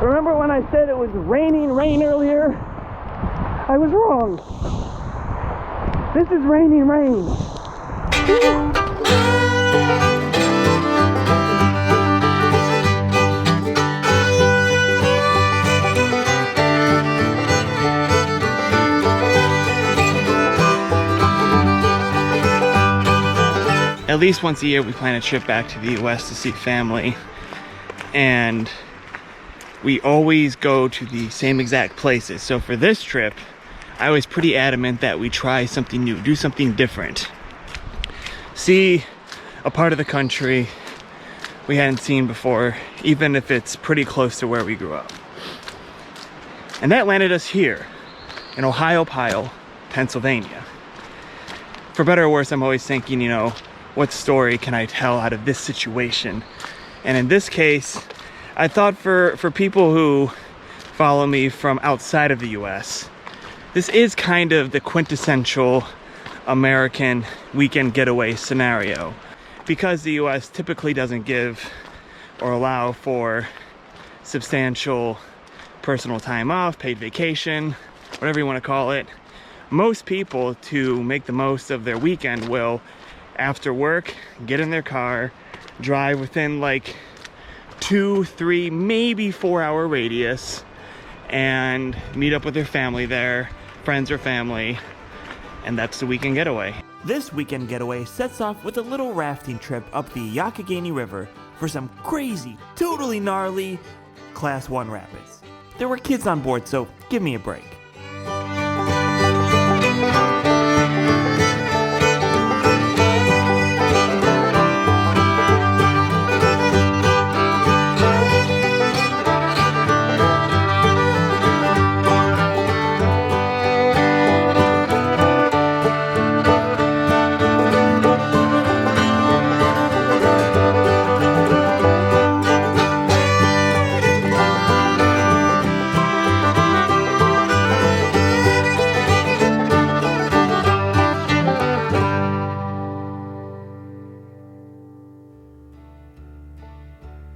Remember when I said it was raining rain earlier? I was wrong. This is raining rain. At least once a year we plan a trip back to the US to see family, and we always go to the same exact places. So for this trip, I was pretty adamant that we try something new, do something different. See a part of the country we hadn't seen before, even if it's pretty close to where we grew up. And that landed us here in Ohiopyle, Pennsylvania. For better or worse, I'm always thinking, you know, what story can I tell out of this situation? And in this case, I thought for people who follow me from outside of the US, this is kind of the quintessential American weekend getaway scenario. Because the US typically doesn't give or allow for substantial personal time off, paid vacation, whatever you want to call it, most people, to make the most of their weekend, will, after work, get in their car, drive within like 2, 3, maybe 4 hour radius, and meet up with their family there, friends or family, and that's the weekend getaway. This weekend getaway sets off with a little rafting trip up the Youghiogheny River for some crazy, totally gnarly Class 1 rapids. There were kids on board, so give me a break.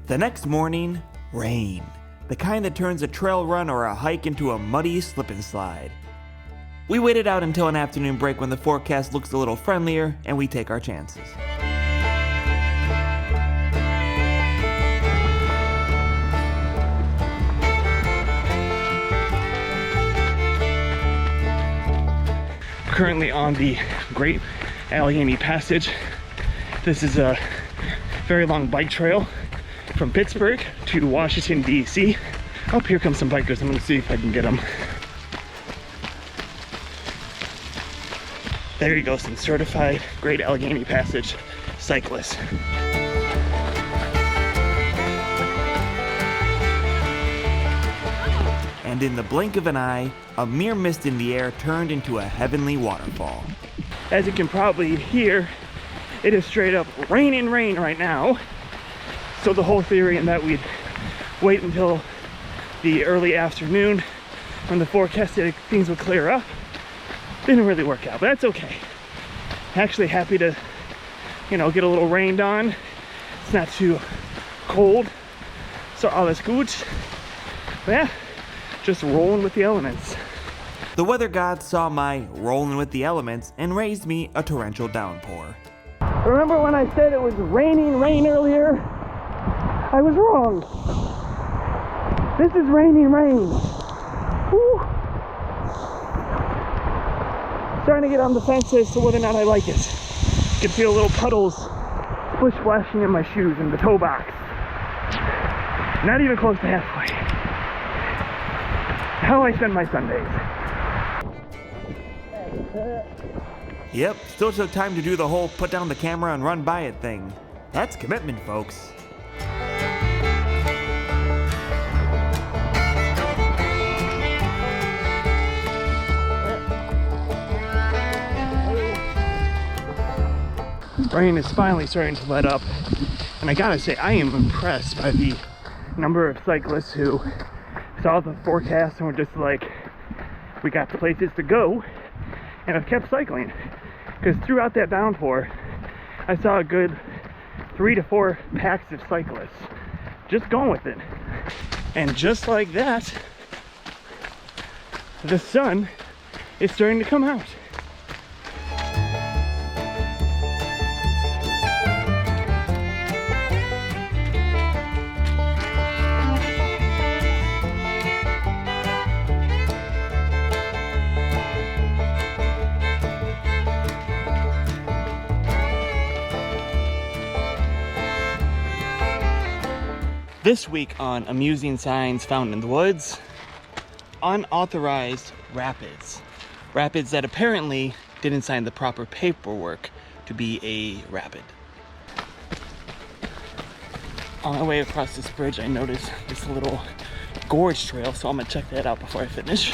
The next morning, rain. The kind that turns a trail run or a hike into a muddy slip and slide. We waited out until an afternoon break when the forecast looks a little friendlier, and we take our chances. Currently on the Great Allegheny Passage. This is a very long bike trail from Pittsburgh to Washington, D.C. Oh, here come some bikers. I'm gonna see if I can get them. There you go, some certified Great Allegheny Passage cyclists. And in the blink of an eye, a mere mist in the air turned into a heavenly waterfall. As you can probably hear, it is straight up raining rain right now. So the whole theory in that we'd wait until the early afternoon when the forecast said things would clear up didn't really work out, but that's okay. Actually happy to, you know, get a little rained on. It's not too cold, so all is good. But yeah, just rolling with the elements. The weather gods saw my rolling with the elements and raised me a torrential downpour. Remember when I said it was raining rain earlier? I was wrong. This is raining rain. Woo. Starting to get on the fence as to whether or not I like it. You can feel little puddles splish splashing in my shoes in the toe box. Not even close to halfway. How I spend my Sundays. Yep, still took time to do the whole put down the camera and run by it thing. That's commitment, folks. Rain is finally starting to let up, and I gotta say, I am impressed by the number of cyclists who saw the forecast and were just like, we got places to go, and have kept cycling. Because throughout that downpour, I saw a good 3 to 4 packs of cyclists just going with it. And just like that, the sun is starting to come out. This week on Amusing Signs Found in the Woods, unauthorized rapids. Rapids that apparently didn't sign the proper paperwork to be a rapid. On my way across this bridge, I noticed this little gorge trail, so I'm gonna check that out before I finish.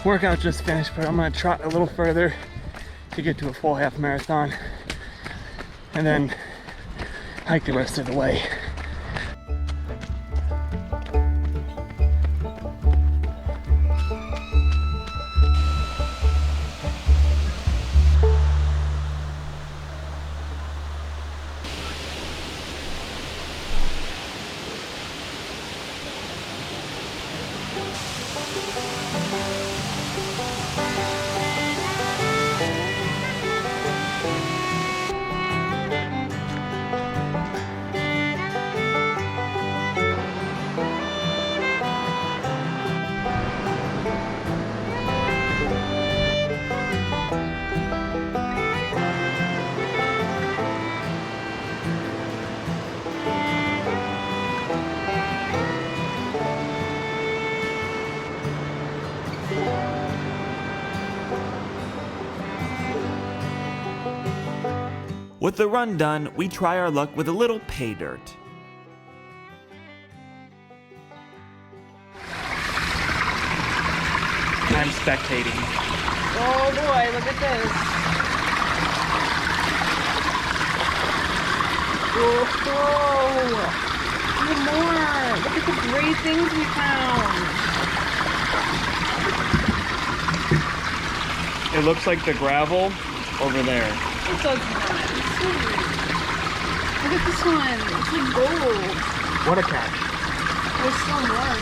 Workout just finished, but I'm gonna trot a little further to get to a full half marathon and then hike the rest of the way. With the run done, we try our luck with a little pay dirt. I'm spectating. Oh boy, look at this. Whoa. Even more. Look at the great things we found. It looks like the gravel over there. It does not. Look at this one. It's like gold. What a catch. There's still more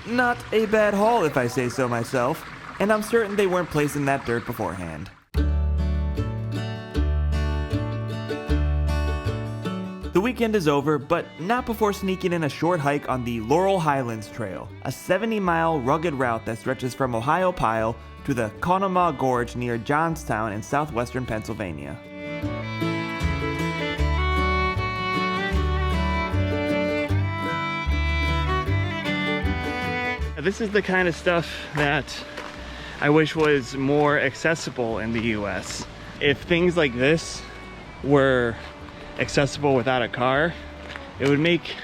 too. Not a bad haul if I say so myself, and I'm certain they weren't placed in that dirt beforehand. The weekend is over, but not before sneaking in a short hike on the Laurel Highlands Trail, a 70-mile rugged route that stretches from Ohiopyle to the Conemaugh Gorge near Johnstown in southwestern Pennsylvania. This is the kind of stuff that I wish was more accessible in the US. If things like this were accessible without a car, it would make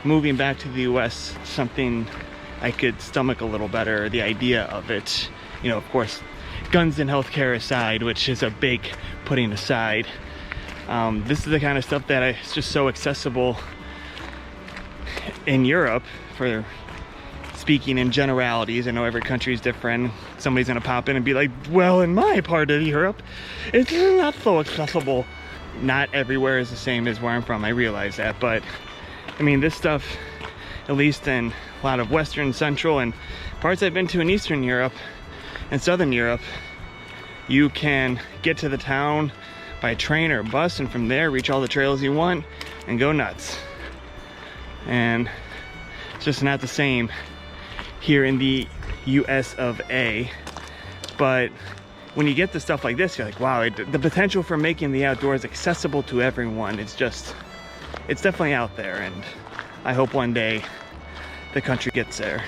moving back to the US something I could stomach a little better, the idea of it. You know, of course, guns and healthcare aside, which is a big putting aside. This is the kind of stuff that is just so accessible in Europe. For speaking in generalities, I know every country is different. Somebody's gonna pop in and be like, well, in my part of Europe, it's not so accessible. Not everywhere is the same as where I'm from, I realize that, but I mean, this stuff, at least in a lot of Western, Central, and parts I've been to in Eastern Europe and Southern Europe, you can get to the town by train or bus, and from there reach all the trails you want and go nuts. And it's just not the same here in the US of A. But when you get to stuff like this, you're like, wow, the potential for making the outdoors accessible to everyone, it's definitely out there, and I hope one day the country gets there.